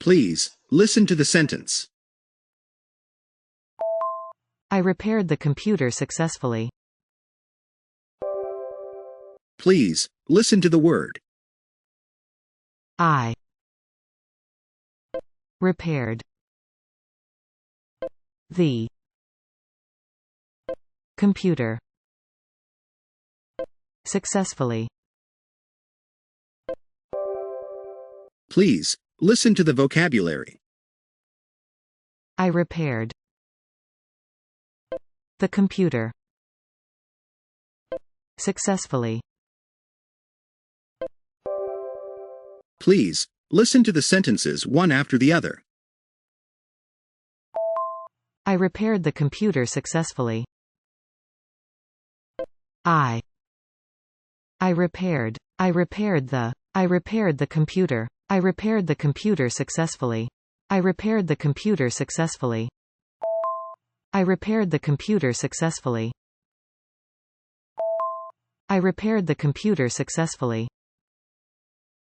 Please, listen to the sentence. I repaired the computer successfully. Please, listen to the word. I repaired the computer successfully. Please, listen to the vocabulary. I repaired the computer successfully. Please, listen to the sentences one after the other. I repaired the computer successfully. I repaired the computer. I repaired the computer successfully. I repaired the computer successfully. I repaired the computer successfully. I repaired the computer successfully.